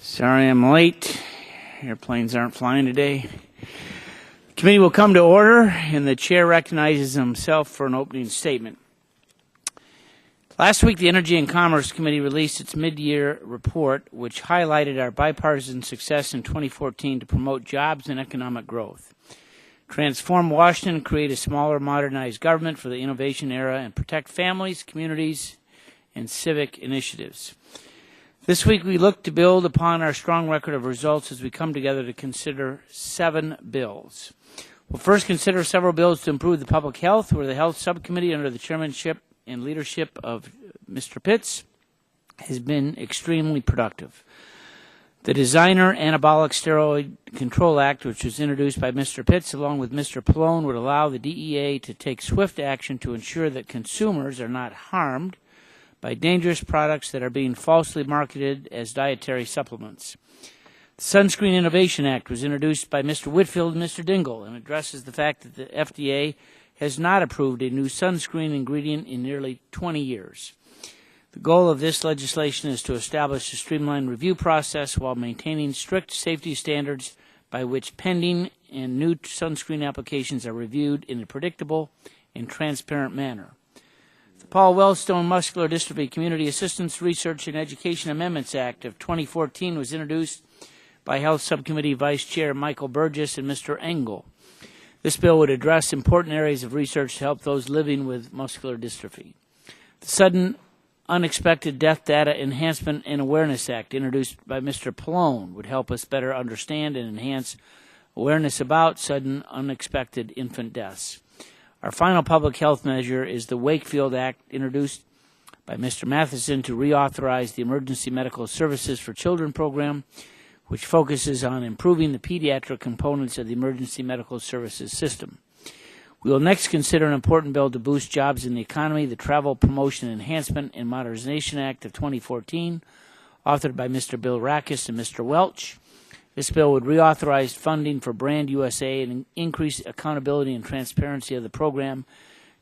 Sorry I'm late. Airplanes aren't flying today. The committee will come to order, and the chair recognizes himself for an opening statement. Last week, the Energy and Commerce Committee released its mid-year report, which highlighted our bipartisan success in 2014 to promote jobs and economic growth, transform Washington, create a smaller, modernized government for the innovation era, and protect families, communities, and civic initiatives. This week, we look to build upon our strong record of results as we come together to consider 7 bills. We'll first consider several bills to improve the public health, where the Health Subcommittee, under the chairmanship and leadership of Mr. Pitts, has been extremely productive. The Designer Anabolic Steroid Control Act, which was introduced by Mr. Pitts along with Mr. Pallone, would allow the DEA to take swift action to ensure that consumers are not harmed by dangerous products that are being falsely marketed as dietary supplements. The Sunscreen Innovation Act was introduced by Mr. Whitfield and Mr. Dingell and addresses the fact that the FDA has not approved a new sunscreen ingredient in nearly 20 years. The goal of this legislation is to establish a streamlined review process while maintaining strict safety standards by which pending and new sunscreen applications are reviewed in a predictable and transparent manner. The Paul Wellstone Muscular Dystrophy Community Assistance Research and Education Amendments Act of 2014 was introduced by Health Subcommittee Vice Chair Michael Burgess and Mr. Engel. This bill would address important areas of research to help those living with muscular dystrophy. The Sudden Unexpected Death Data Enhancement and Awareness Act, introduced by Mr. Pallone, would help us better understand and enhance awareness about sudden unexpected infant deaths. Our final public health measure is the Wakefield Act, introduced by Mr. Matheson to reauthorize the Emergency Medical Services for Children program, which focuses on improving the pediatric components of the emergency medical services system. We will next consider an important bill to boost jobs in the economy, the Travel Promotion Enhancement and Modernization Act of 2014, authored by Mr. Bill Rackus and Mr. Welch. This bill would reauthorize funding for Brand USA and increase accountability and transparency of the program.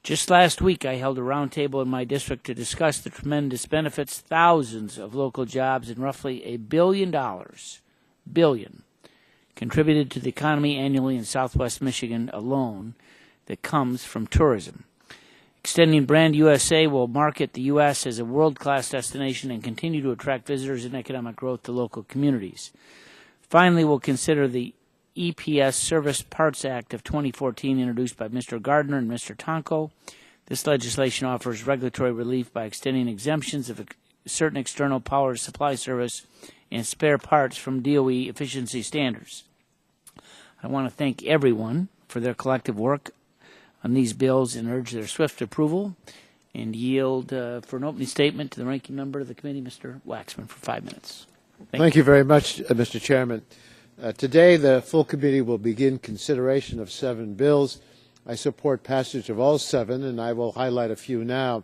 Just last week, I held a roundtable in my district to discuss the tremendous benefits, thousands of local jobs, and roughly $1 billion contributed to the economy annually in Southwest Michigan alone that comes from tourism. Extending Brand USA will market the U.S. as a world-class destination and continue to attract visitors and economic growth to local communities. Finally, we'll consider the EPS Service Parts Act of 2014, introduced by Mr. Gardner and Mr. Tonko. This legislation offers regulatory relief by extending exemptions of certain external power supply service and spare parts from DOE efficiency standards. I want to thank everyone for their collective work on these bills and urge their swift approval, and yield for an opening statement to the ranking member of the committee, Mr. Waxman, for 5 minutes. Thank you very much, Mr. Chairman. Today, the full committee will begin consideration of 7 bills. I support passage of all 7, and I will highlight a few now.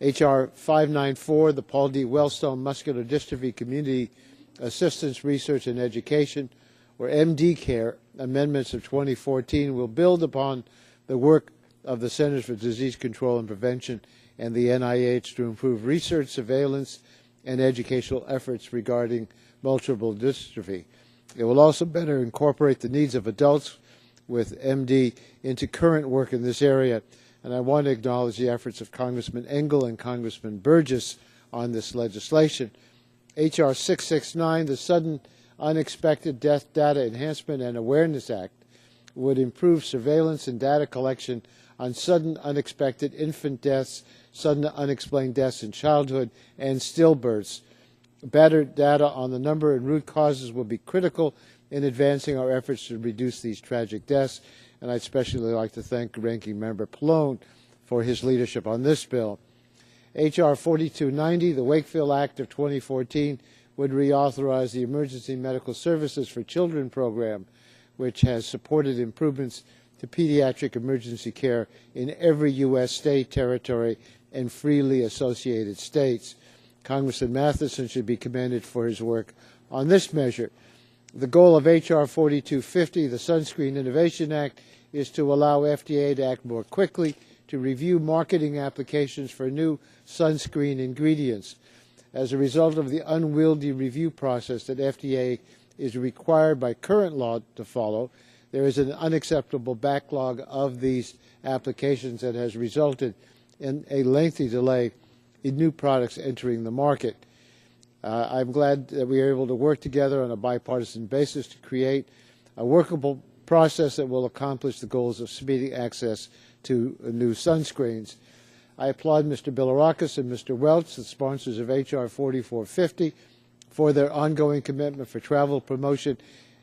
H.R. 594, the Paul D. Wellstone Muscular Dystrophy Community Assistance, Research, and Education, or MD Care, amendments of 2014 will build upon the work of the Centers for Disease Control and Prevention and the NIH to improve research, surveillance, and educational efforts regarding multiple dystrophy. It will also better incorporate the needs of adults with MD into current work in this area, and I want to acknowledge the efforts of Congressman Engel and Congressman Burgess on this legislation. H.R. 669, the Sudden Unexpected Death Data Enhancement and Awareness Act, would improve surveillance and data collection on sudden unexpected infant deaths, sudden unexplained deaths in childhood, and stillbirths. Better data on the number and root causes will be critical in advancing our efforts to reduce these tragic deaths, and I'd especially like to thank Ranking Member Pallone for his leadership on this bill. H.R. 4290, the Wakefield Act of 2014, would reauthorize the Emergency Medical Services for Children program, which has supported improvements to pediatric emergency care in every U.S. state, territory, and freely associated states. Congressman Matheson should be commended for his work on this measure. The goal of H.R. 4250, the Sunscreen Innovation Act, is to allow FDA to act more quickly to review marketing applications for new sunscreen ingredients. As a result of the unwieldy review process that FDA is required by current law to follow, there is an unacceptable backlog of these applications that has resulted in a lengthy delay in new products entering the market. I'm glad that we are able to work together on a bipartisan basis to create a workable process that will accomplish the goals of speedy access to new sunscreens. I applaud Mr. Bilirakis and Mr. Welch, the sponsors of H.R. 4450, for their ongoing commitment for travel promotion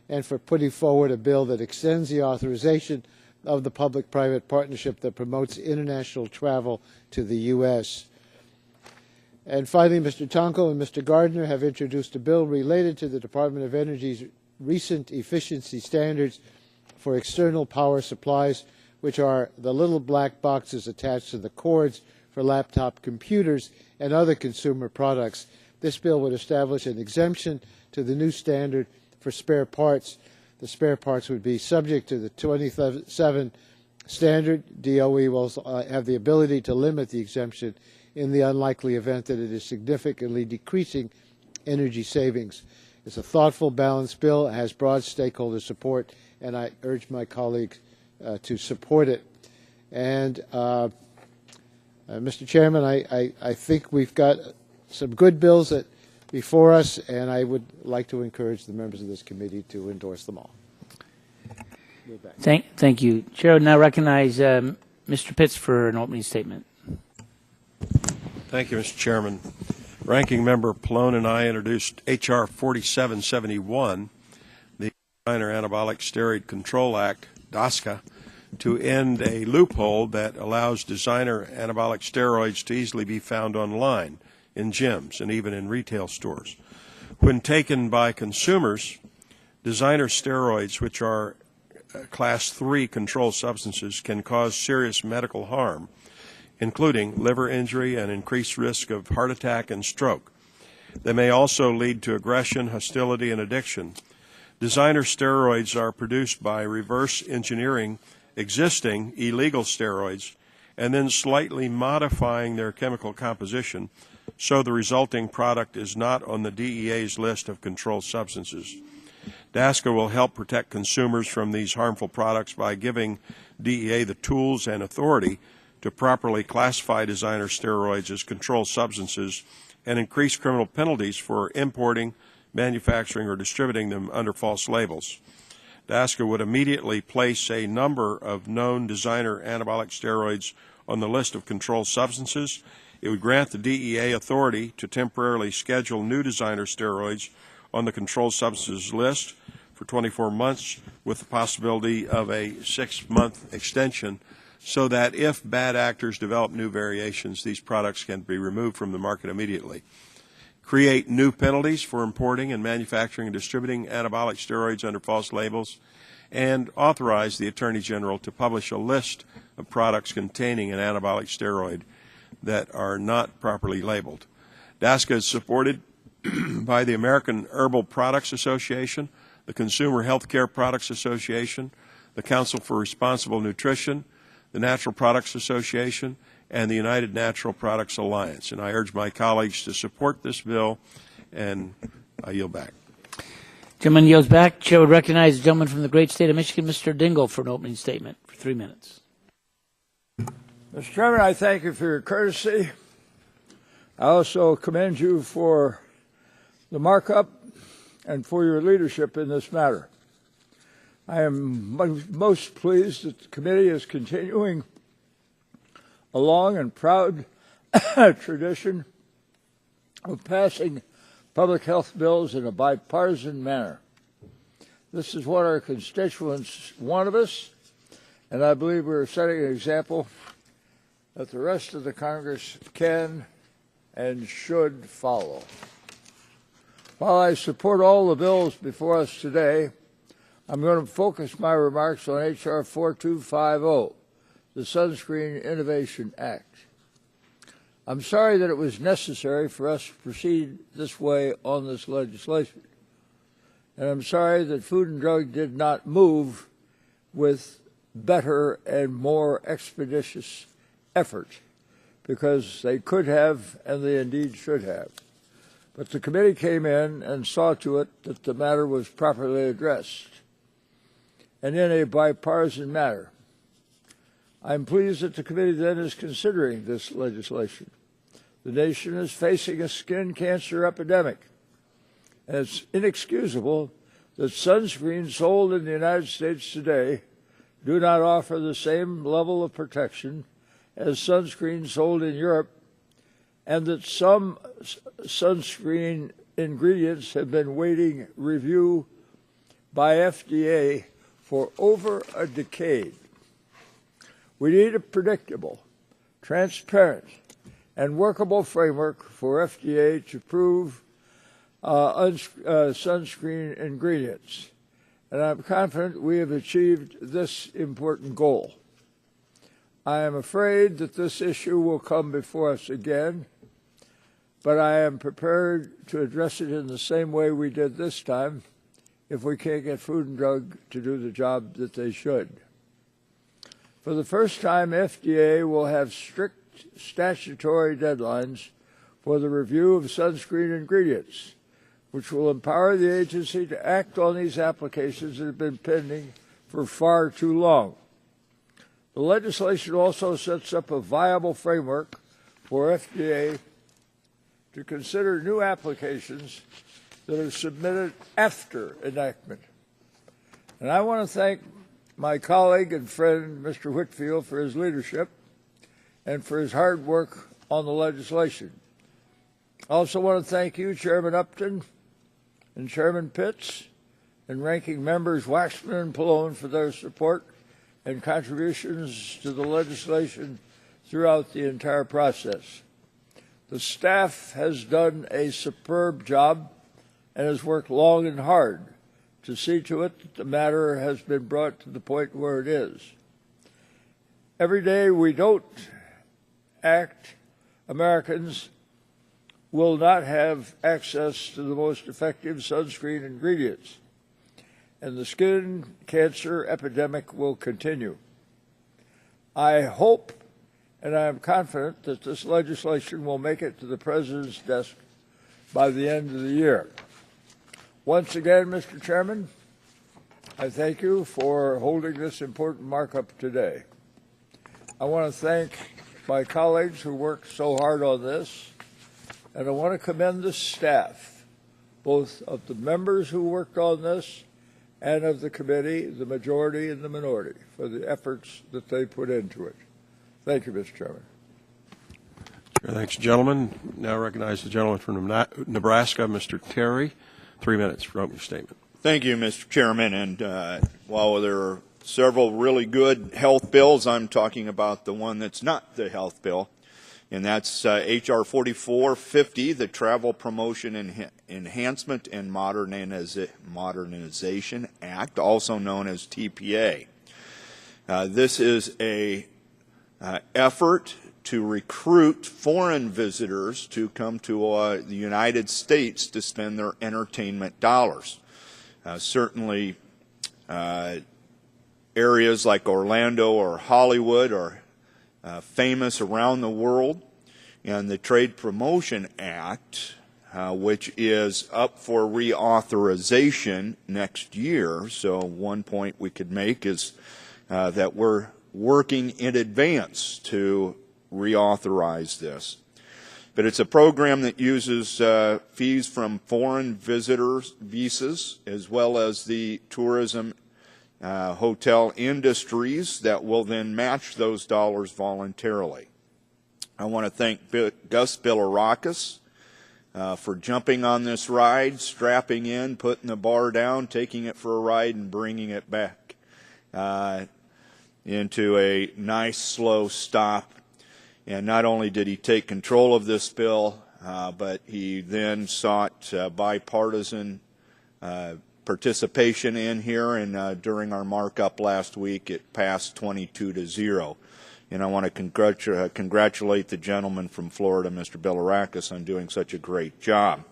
and for putting forward a bill that extends the authorization of the public-private partnership that promotes international travel to the U.S. And finally, Mr. Tonko and Mr. Gardner have introduced a bill related to the Department of Energy's recent efficiency standards for external power supplies, which are the little black boxes attached to the cords for laptop computers and other consumer products. This bill would establish an exemption to the new standard for spare parts. The spare parts would be subject to the 27 standard. DOE will have the ability to limit the exemption in the unlikely event that it is significantly decreasing energy savings. It's a thoughtful, balanced bill. It has broad stakeholder support, and I urge my colleagues to support it. And Mr. Chairman, I think we've got some good bills before us, and I would like to encourage the members of this committee to endorse them all. Thank you. Chair would now recognize Mr. Pitts for an opening statement. Thank you, Mr. Chairman. Ranking Member Pallone and I introduced H.R. 4771, the Designer Anabolic Steroid Control Act, DASCA, to end a loophole that allows designer anabolic steroids to easily be found online, in gyms, and even in retail stores. When taken by consumers, designer steroids, which are Class 3 controlled substances, can cause serious medical harm, including liver injury and increased risk of heart attack and stroke. They may also lead to aggression, hostility, and addiction. Designer steroids are produced by reverse engineering existing illegal steroids and then slightly modifying their chemical composition so the resulting product is not on the DEA's list of controlled substances. DASCA will help protect consumers from these harmful products by giving DEA the tools and authority to properly classify designer steroids as controlled substances and increase criminal penalties for importing, manufacturing, or distributing them under false labels. DASCA would immediately place a number of known designer anabolic steroids on the list of controlled substances. It would grant the DEA authority to temporarily schedule new designer steroids on the controlled substances list for 24 months with the possibility of a 6-month extension so that if bad actors develop new variations, these products can be removed from the market immediately. Create new penalties for importing and manufacturing and distributing anabolic steroids under false labels, and authorize the Attorney General to publish a list of products containing an anabolic steroid that are not properly labeled. DASCA is supported by the American Herbal Products Association, the Consumer Healthcare Products Association, the Council for Responsible Nutrition, the Natural Products Association, and the United Natural Products Alliance. And I urge my colleagues to support this bill, and I yield back. Gentleman yields back. Chair would recognize the gentleman from the great state of Michigan, Mr. Dingell, for an opening statement for 3 minutes. Mr. Chairman, I thank you for your courtesy. I also commend you for the markup and for your leadership in this matter. I am most pleased that the committee is continuing a long and proud tradition of passing public health bills in a bipartisan manner. This is what our constituents want of us, and I believe we're setting an example that the rest of the Congress can and should follow. While I support all the bills before us today, I'm going to focus my remarks on H.R. 4250, the Sunscreen Innovation Act. I'm sorry that it was necessary for us to proceed this way on this legislation. And I'm sorry that Food and Drug did not move with better and more expeditious effort, because they could have and they indeed should have. but the committee came in and saw to it that the matter was properly addressed, and in a bipartisan manner. I'm pleased that the committee then is considering this legislation. The nation is facing a skin cancer epidemic, and it's inexcusable that sunscreen sold in the United States today do not offer the same level of protection as sunscreen sold in Europe, and that some sunscreen ingredients have been waiting review by FDA for over a decade. We need a predictable, transparent, and workable framework for FDA to approve sunscreen ingredients, and I'm confident we have achieved this important goal. I am afraid that this issue will come before us again, but I am prepared to address it in the same way we did this time if we can't get Food and Drug to do the job that they should. For the first time, FDA will have strict statutory deadlines for the review of sunscreen ingredients, which will empower the agency to act on these applications that have been pending for far too long. The legislation also sets up a viable framework for FDA to consider new applications that are submitted after enactment. And I want to thank my colleague and friend, Mr. Whitfield, for his leadership and for his hard work on the legislation. I also want to thank you, Chairman Upton and Chairman Pitts, and Ranking Members Waxman and Pallone for their support and contributions to the legislation throughout the entire process. The staff has done a superb job and has worked long and hard to see to it that the matter has been brought to the point where it is. Every day we don't act, Americans will not have access to the most effective sunscreen ingredients, and the skin cancer epidemic will continue. I hope and I am confident that this legislation will make it to the President's desk by the end of the year. Once again, Mr. Chairman, I thank you for holding this important markup today. I want to thank my colleagues who worked so hard on this, and I want to commend the staff, both of the members who worked on this and of the committee, the majority and the minority, for the efforts that they put into it. Thank you, Mr. Chairman. Thanks, gentlemen. Now recognize the gentleman from Nebraska, Mr. Terry. 3 minutes for opening statement. Thank you, Mr. Chairman. And while there are several really good health bills, I'm talking about the one that's not the health bill, and that's H.R. 4450, the Travel Promotion Enhancement and Modernization Act, also known as TPA. This is a effort to recruit foreign visitors to come to the United States to spend their entertainment dollars. Certainly, areas like Orlando or Hollywood are famous around the world, and the Trade Promotion Act, which is up for reauthorization next year. So one point we could make is that we're working in advance to reauthorize this. But it's a program that uses fees from foreign visitors' visas, as well as the tourism hotel industries that will then match those dollars voluntarily. I want to thank Gus Bilirakis for jumping on this ride, strapping in, putting the bar down, taking it for a ride, and bringing it back into a nice, slow stop. And not only did he take control of this bill, but he then sought bipartisan participation in here, and during our markup last week, it passed 22-0. And I want to congratulate the gentleman from Florida, Mr. Bilirakis, on doing such a great job.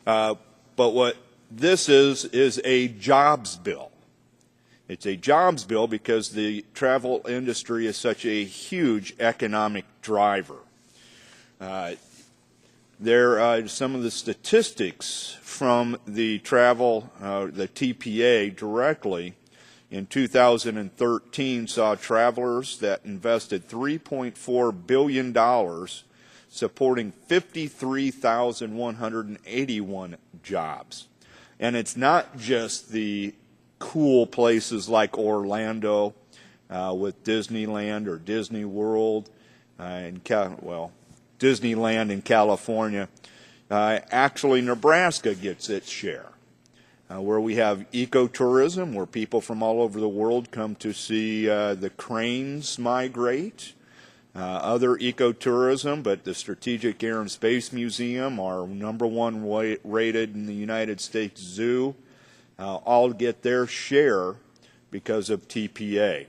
But what this is a jobs bill. It's a jobs bill because the travel industry is such a huge economic driver. There are some of the statistics from the the TPA directly. In 2013, saw travelers that invested $3.4 billion supporting 53,181 jobs. And it's not just the cool places like Orlando with Disneyland or Disney World, Disneyland in California. Actually, Nebraska gets its share. Where we have ecotourism, where people from all over the world come to see the cranes migrate. Other ecotourism, but the Strategic Air and Space Museum, our #1 rated in the United States Zoo, all get their share because of TPA.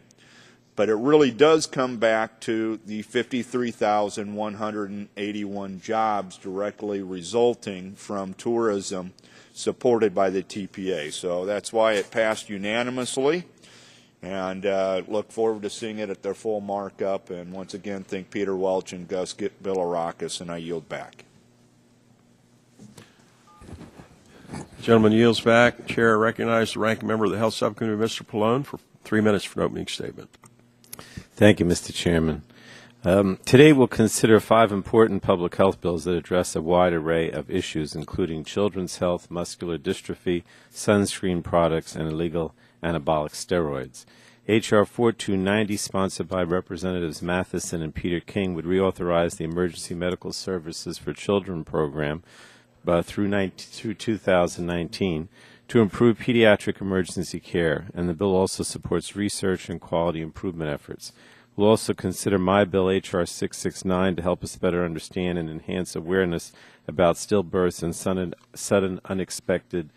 But it really does come back to the 53,181 jobs directly resulting from tourism supported by the TPA. So that's why it passed unanimously, and look forward to seeing it at their full markup. And once again, thank Peter Welch and Gus Bilirakis, and I yield back. Gentleman yields back. Chair recognizes the ranking member of the Health Subcommittee, Mr. Pallone, for 3 minutes for an opening statement. Thank you, Mr. Chairman. Today we'll consider 5 important public health bills that address a wide array of issues, including children's health, muscular dystrophy, sunscreen products, and illegal anabolic steroids. H.R. 4290, sponsored by Representatives Matheson and Peter King, would reauthorize the Emergency Medical Services for Children program through 2019 to improve pediatric emergency care, and the bill also supports research and quality improvement efforts. We'll also consider my bill, H.R. 669, to help us better understand and enhance awareness about stillbirths and sudden unexpected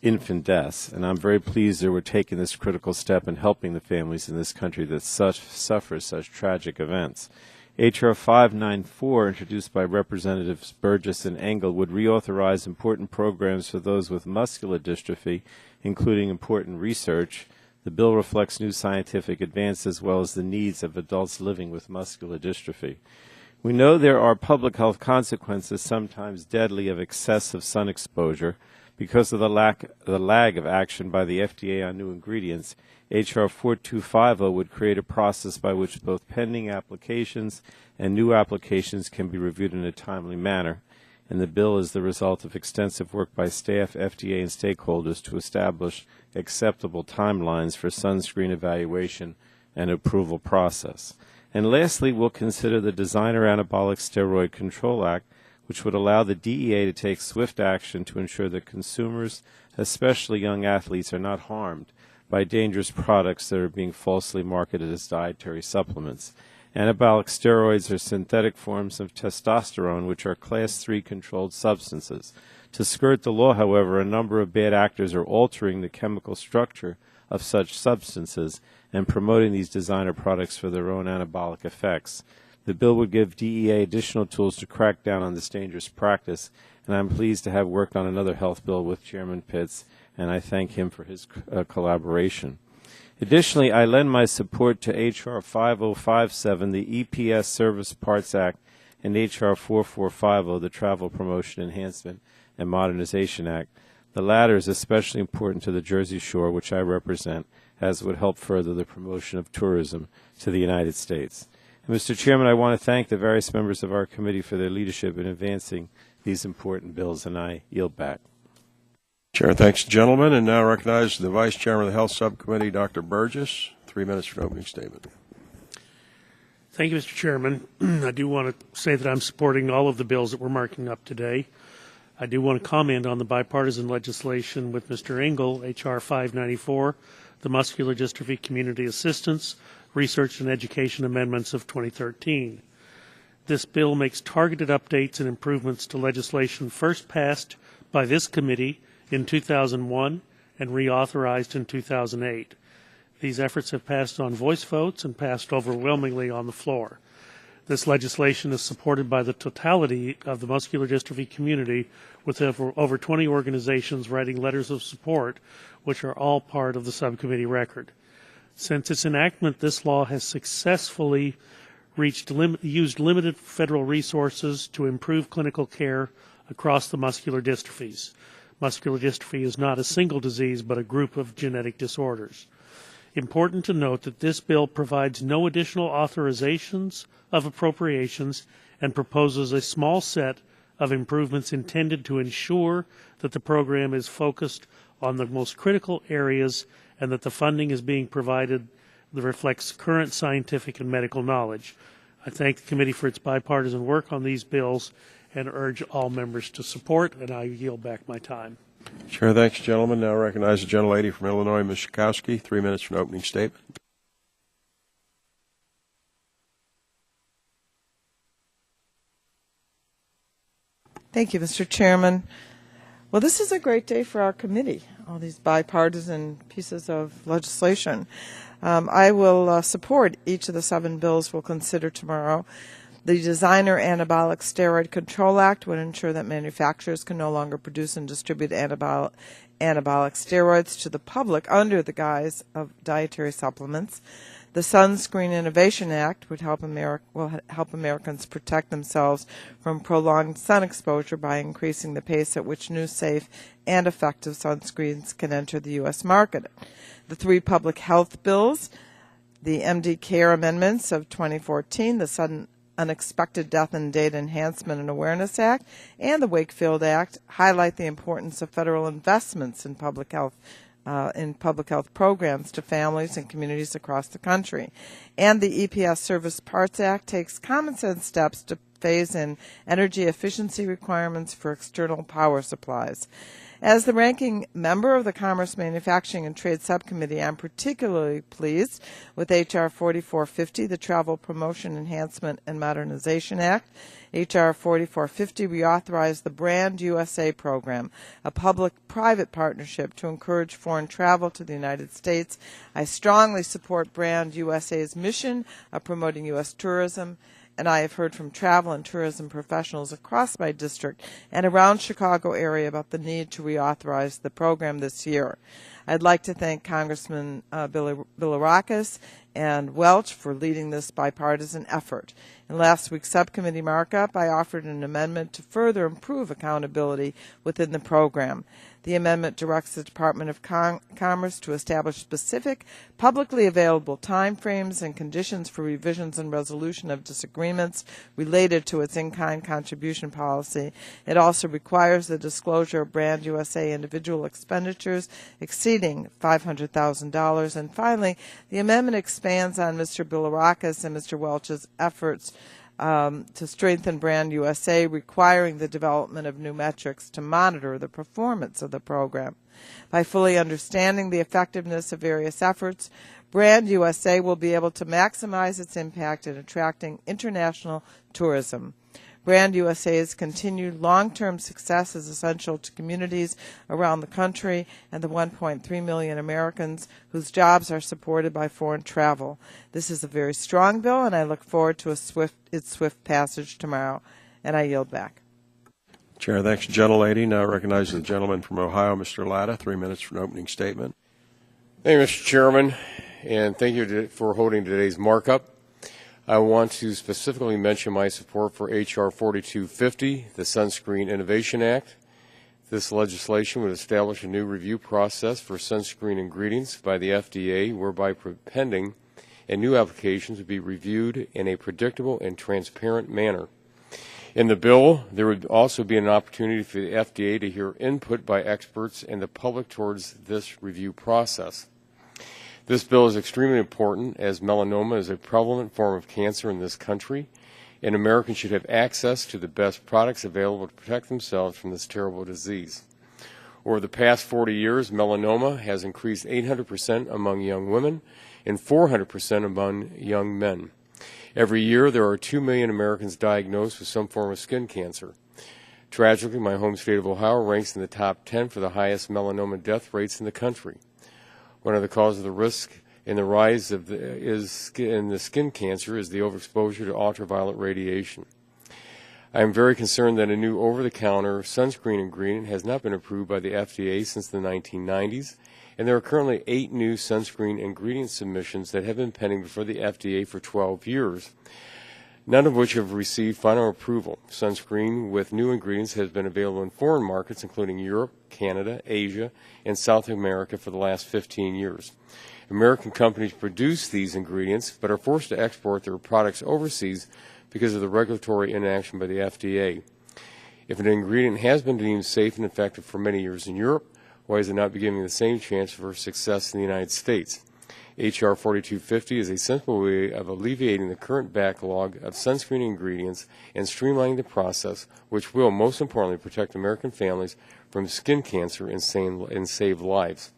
infant deaths. And I'm very pleased that we're taking this critical step in helping the families in this country that suffer such tragic events. H.R. 594, introduced by Representatives Burgess and Engel, would reauthorize important programs for those with muscular dystrophy, including important research. The bill reflects new scientific advances as well as the needs of adults living with muscular dystrophy. We know there are public health consequences, sometimes deadly, of excessive sun exposure. Because of the lag of action by the FDA on new ingredients, H.R. 4250 would create a process by which both pending applications and new applications can be reviewed in a timely manner. And the bill is the result of extensive work by staff, FDA, and stakeholders to establish acceptable timelines for sunscreen evaluation and approval process. And lastly, we'll consider the Designer Anabolic Steroid Control Act, which would allow the DEA to take swift action to ensure that consumers, especially young athletes, are not harmed by dangerous products that are being falsely marketed as dietary supplements. Anabolic steroids are synthetic forms of testosterone, which are Class 3 controlled substances. To skirt the law, however, a number of bad actors are altering the chemical structure of such substances and promoting these designer products for their own anabolic effects. The bill would give DEA additional tools to crack down on this dangerous practice, and I'm pleased to have worked on another health bill with Chairman Pitts, and I thank him for his collaboration. Additionally, I lend my support to H.R. 5057, the EPS Service Parts Act, and H.R. 4450, the Travel Promotion Enhancement and Modernization Act. The latter is especially important to the Jersey Shore, which I represent, as it would help further the promotion of tourism to the United States. And Mr. Chairman, I want to thank the various members of our committee for their leadership in advancing these important bills, and I yield back. Chair, thanks, gentlemen, and now recognize the Vice Chairman of the Health Subcommittee, Dr. Burgess. 3 minutes for an opening statement. Thank you, Mr. Chairman. I do want to say that I'm supporting all of the bills that we're marking up today. I do want to comment on the bipartisan legislation with Mr. Engel, H.R. 594, the Muscular Dystrophy Community Assistance, Research and Education Amendments of 2013. This bill makes targeted updates and improvements to legislation first passed by this committee in 2001 and reauthorized in 2008. These efforts have passed on voice votes and passed overwhelmingly on the floor. This legislation is supported by the totality of the muscular dystrophy community, with over 20 organizations writing letters of support, which are all part of the subcommittee record. Since its enactment, this law has successfully used limited federal resources to improve clinical care across the muscular dystrophies. Muscular dystrophy is not a single disease, but a group of genetic disorders. Important to note that this bill provides no additional authorizations of appropriations and proposes a small set of improvements intended to ensure that the program is focused on the most critical areas and that the funding is being provided that reflects current scientific and medical knowledge. I thank the committee for its bipartisan work on these bills and urge all members to support, and I yield back my time. Chair, thanks, gentlemen. Now recognize the gentlelady from Illinois, Ms. Schakowsky. 3 minutes for an opening statement. Thank you, Mr. Chairman. Well, this is a great day for our committee, all these bipartisan pieces of legislation. I will support each of the 7 bills we'll consider tomorrow. The Designer Anabolic Steroid Control Act would ensure that manufacturers can no longer produce and distribute anabolic steroids to the public under the guise of dietary supplements. The Sunscreen Innovation Act would will help Americans protect themselves from prolonged sun exposure by increasing the pace at which new, safe, and effective sunscreens can enter the U.S. market. The 3 public health bills, the MD Care Amendments of 2014, the Sudden Unexpected Death and Data Enhancement and Awareness Act, and the Wakefield Act highlight the importance of federal investments in public health programs to families and communities across the country. And the EPS Service Parts Act takes common sense steps to phase in energy efficiency requirements for external power supplies. As the ranking member of the Commerce, Manufacturing, and Trade Subcommittee, I'm particularly pleased with H.R. 4450, the Travel Promotion Enhancement and Modernization Act. H.R. 4450 reauthorized the Brand USA program, a public-private partnership to encourage foreign travel to the United States. I strongly support Brand USA's mission of promoting U.S. tourism, and I have heard from travel and tourism professionals across my district and around Chicago area about the need to reauthorize the program this year. I'd like to thank Congressman Bilirakis and Welch for leading this bipartisan effort. In last week's subcommittee markup, I offered an amendment to further improve accountability within the program. The amendment directs the Department of Commerce to establish specific, publicly available timeframes and conditions for revisions and resolution of disagreements related to its in-kind contribution policy. It also requires the disclosure of Brand USA individual expenditures exceeding $500,000. And finally, the amendment expands on Mr. Bilirakis and Mr. Welch's efforts to strengthen Brand USA, requiring the development of new metrics to monitor the performance of the program. By fully understanding the effectiveness of various efforts, Brand USA will be able to maximize its impact in attracting international tourism. Brand USA's continued long-term success is essential to communities around the country and the 1.3 million Americans whose jobs are supported by foreign travel. This is a very strong bill, and I look forward to its swift passage tomorrow. And I yield back. Chair, thanks, gentlelady. Now recognize the gentleman from Ohio, Mr. Latta. 3 minutes for an opening statement. Thank you, Mr. Chairman, and thank you for holding today's markup. I want to specifically mention my support for H.R. 4250, the Sunscreen Innovation Act. This legislation would establish a new review process for sunscreen ingredients by the FDA, whereby pending and new applications would be reviewed in a predictable and transparent manner. In the bill, there would also be an opportunity for the FDA to hear input by experts and the public towards this review process. This bill is extremely important as melanoma is a prevalent form of cancer in this country, and Americans should have access to the best products available to protect themselves from this terrible disease. Over the past 40 years, melanoma has increased 800% among young women and 400% among young men. Every year, there are 2 million Americans diagnosed with some form of skin cancer. Tragically, my home state of Ohio ranks in the top 10 for the highest melanoma death rates in the country. One of the causes of the risk in the rise of in the skin cancer is the overexposure to ultraviolet radiation. I am very concerned that a new over-the-counter sunscreen ingredient has not been approved by the FDA since the 1990s, and there are currently 8 new sunscreen ingredient submissions that have been pending before the FDA for 12 years. none of which have received final approval. Sunscreen with new ingredients has been available in foreign markets, including Europe, Canada, Asia, and South America for the last 15 years. American companies produce these ingredients but are forced to export their products overseas because of the regulatory inaction by the FDA. If an ingredient has been deemed safe and effective for many years in Europe, why is it not be given the same chance for success in the United States? H.R. 4250 is a simple way of alleviating the current backlog of sunscreen ingredients and streamlining the process, which will, most importantly, protect American families from skin cancer and save lives.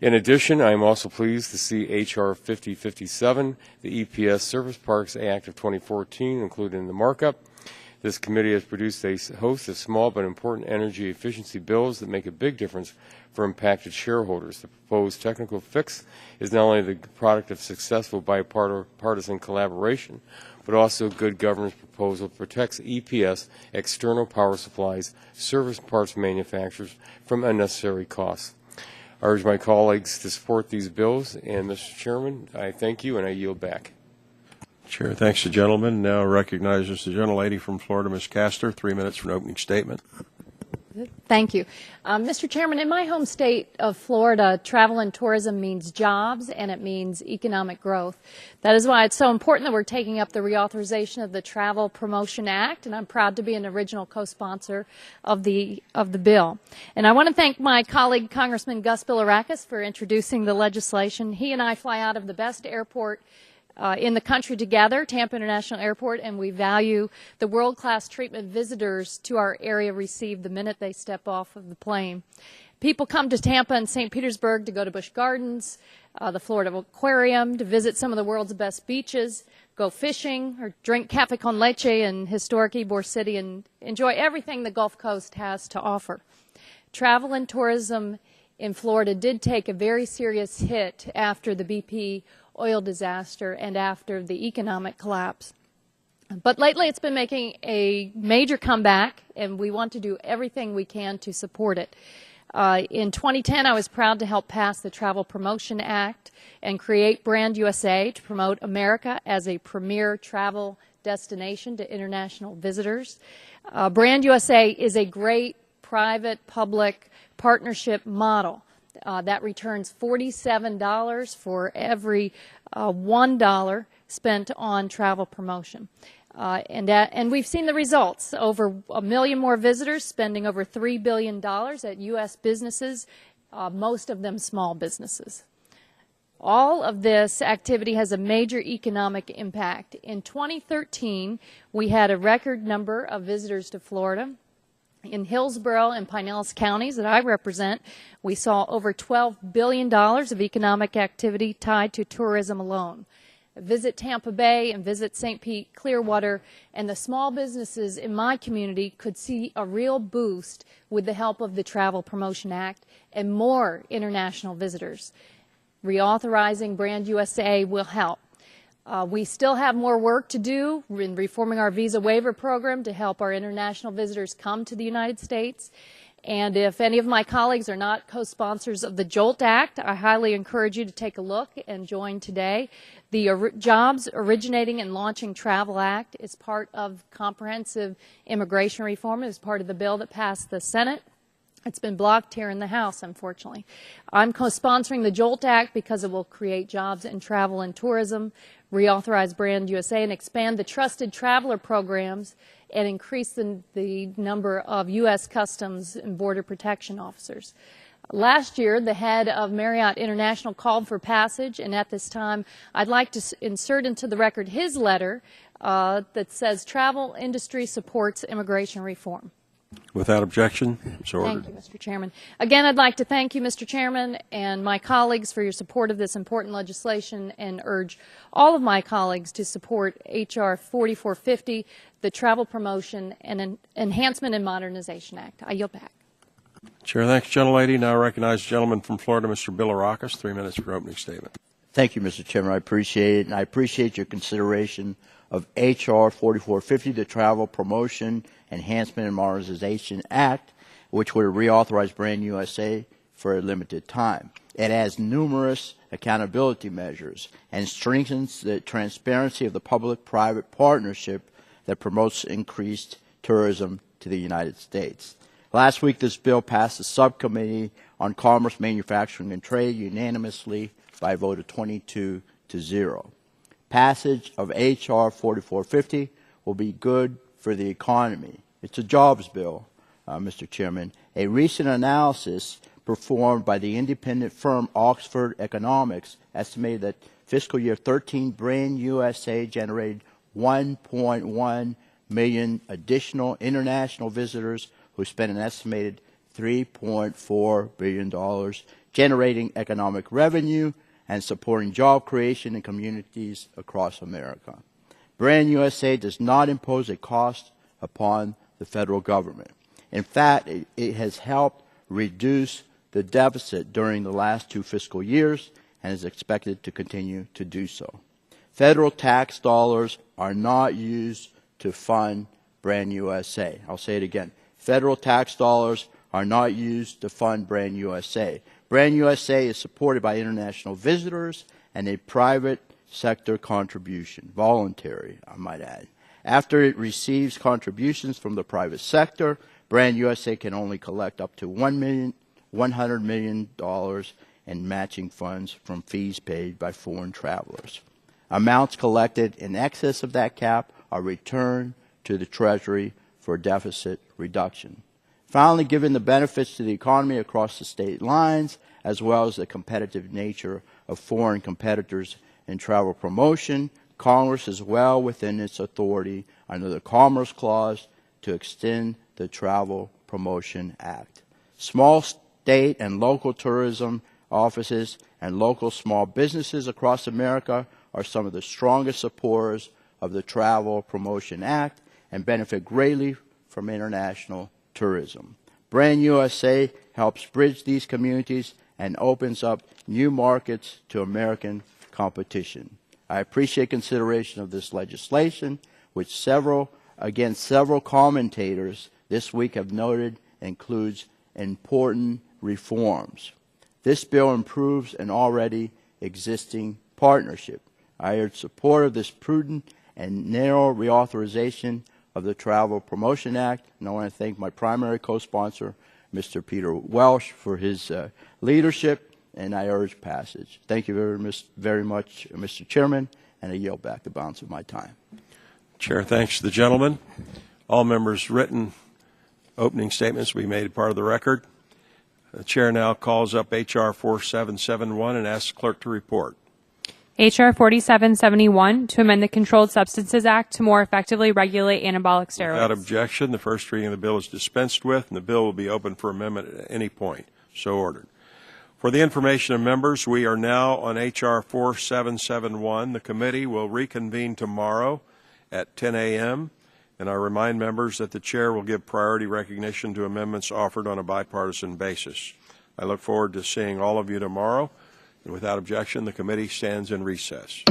In addition, I am also pleased to see H.R. 5057, the EPS Service Parts Act of 2014, included in the markup. This committee has produced a host of small but important energy efficiency bills that make a big difference for impacted shareholders. The proposed technical fix is not only the product of successful bipartisan collaboration, but also a good governance proposal that protects EPS, external power supplies, service parts manufacturers from unnecessary costs. I urge my colleagues to support these bills, and Mr. Chairman, I thank you and I yield back. Chair, thanks the gentleman. Now recognizes the gentlelady from Florida, Ms. Castor, 3 minutes for an opening statement. Thank you. Mr. Chairman, in my home state of Florida, travel and tourism means jobs and it means economic growth. That is why it's so important that we're taking up the reauthorization of the Travel Promotion Act, and I'm proud to be an original co-sponsor of the bill. And I want to thank my colleague, Congressman Gus Bilirakis, for introducing the legislation. He and I fly out of the best airport in the country together, Tampa International Airport, and we value the world-class treatment visitors to our area receive the minute they step off of the plane. People come to Tampa and St. Petersburg to go to Busch Gardens, the Florida Aquarium, to visit some of the world's best beaches, go fishing, or drink cafe con leche in historic Ybor City, and enjoy everything the Gulf Coast has to offer. Travel and tourism in Florida did take a very serious hit after the BP oil disaster and after the economic collapse. But lately it's been making a major comeback, and we want to do everything we can to support it. In 2010, I was proud to help pass the Travel Promotion Act and create Brand USA to promote America as a premier travel destination to international visitors. Brand USA is a great private-public partnership model that returns $47 for every $1 spent on travel promotion. And we've seen the results. Over 1 million more visitors, spending over $3 billion at U.S. businesses, most of them small businesses. All of this activity has a major economic impact. In 2013, we had a record number of visitors to Florida. In Hillsborough and Pinellas counties that I represent, we saw over $12 billion of economic activity tied to tourism alone. Visit Tampa Bay and visit St. Pete, Clearwater, and the small businesses in my community could see a real boost with the help of the Travel Promotion Act and more international visitors. Reauthorizing Brand USA will help. We still have more work to do in reforming our visa waiver program to help our international visitors come to the United States. And if any of my colleagues are not co-sponsors of the JOLT Act, I highly encourage you to take a look and join today. The Jobs Originating and Launching Travel Act is part of comprehensive immigration reform. It is part of the bill that passed the Senate. It's been blocked here in the House, unfortunately. I'm co-sponsoring the JOLT Act because it will create jobs in travel and tourism, reauthorize Brand USA, and expand the trusted traveler programs and increase the number of U.S. Customs and Border Protection officers. Last year, the head of Marriott International called for passage, and at this time, I'd like to insert into the record his letter that says travel industry supports immigration reform. Without objection, so ordered. Thank you, Mr. Chairman. Again, I'd like to thank you, Mr. Chairman, and my colleagues for your support of this important legislation, and urge all of my colleagues to support H.R. 4450, the Travel Promotion and Enhancement and Modernization Act. I yield back. Chair, thanks, gentlelady. Now recognize the gentleman from Florida, Mr. Bilirakis, 3 minutes for opening statement. Thank you, Mr. Chairman. I appreciate it, and I appreciate your consideration of H.R. 4450, the Travel Promotion, Enhancement, and Modernization Act, which would reauthorize Brand USA for a limited time. It has numerous accountability measures and strengthens the transparency of the public-private partnership that promotes increased tourism to the United States. Last week, this bill passed the Subcommittee on Commerce, Manufacturing, and Trade unanimously by a vote of 22-0. Passage of H.R. 4450 will be good for the economy. It's a jobs bill, Mr. Chairman. A recent analysis performed by the independent firm Oxford Economics estimated that fiscal year 13 Brand USA generated 1.1 million additional international visitors who spent an estimated $3.4 billion, generating economic revenue and supporting job creation in communities across America. Brand USA does not impose a cost upon the federal government. In fact, it has helped reduce the deficit during the last 2 fiscal years and is expected to continue to do so. Federal tax dollars are not used to fund Brand USA. I'll say it again. Federal tax dollars are not used to fund Brand USA. Brand USA is supported by international visitors and a private sector contribution, voluntary, I might add. After it receives contributions from the private sector, Brand USA can only collect up to $100 million in matching funds from fees paid by foreign travelers. Amounts collected in excess of that cap are returned to the Treasury for deficit reduction. Finally, given the benefits to the economy across the state lines, as well as the competitive nature of foreign competitors in travel promotion, Congress is well within its authority under the Commerce Clause to extend the Travel Promotion Act. Small state and local tourism offices and local small businesses across America are some of the strongest supporters of the Travel Promotion Act and benefit greatly from international tourism. Brand USA helps bridge these communities and opens up new markets to American competition. I appreciate consideration of this legislation, which several commentators this week have noted includes important reforms. This bill improves an already existing partnership. I urge support of this prudent and narrow reauthorization of the Travel Promotion Act, and I want to thank my primary co-sponsor, Mr. Peter Welsh, for his leadership, and I urge passage. Thank you very much, Mr. Chairman, and I yield back the balance of my time. Chair, thanks to the gentleman. All members' written opening statements will be made part of the record. The Chair now calls up H.R. 4771 and asks the clerk to report. H.R. 4771 to amend the Controlled Substances Act to more effectively regulate anabolic steroids. Without objection, the first reading of the bill is dispensed with, and the bill will be open for amendment at any point. So ordered. For the information of members, we are now on H.R. 4771. The committee will reconvene tomorrow at 10 a.m., and I remind members that the Chair will give priority recognition to amendments offered on a bipartisan basis. I look forward to seeing all of you tomorrow. And without objection, the committee stands in recess.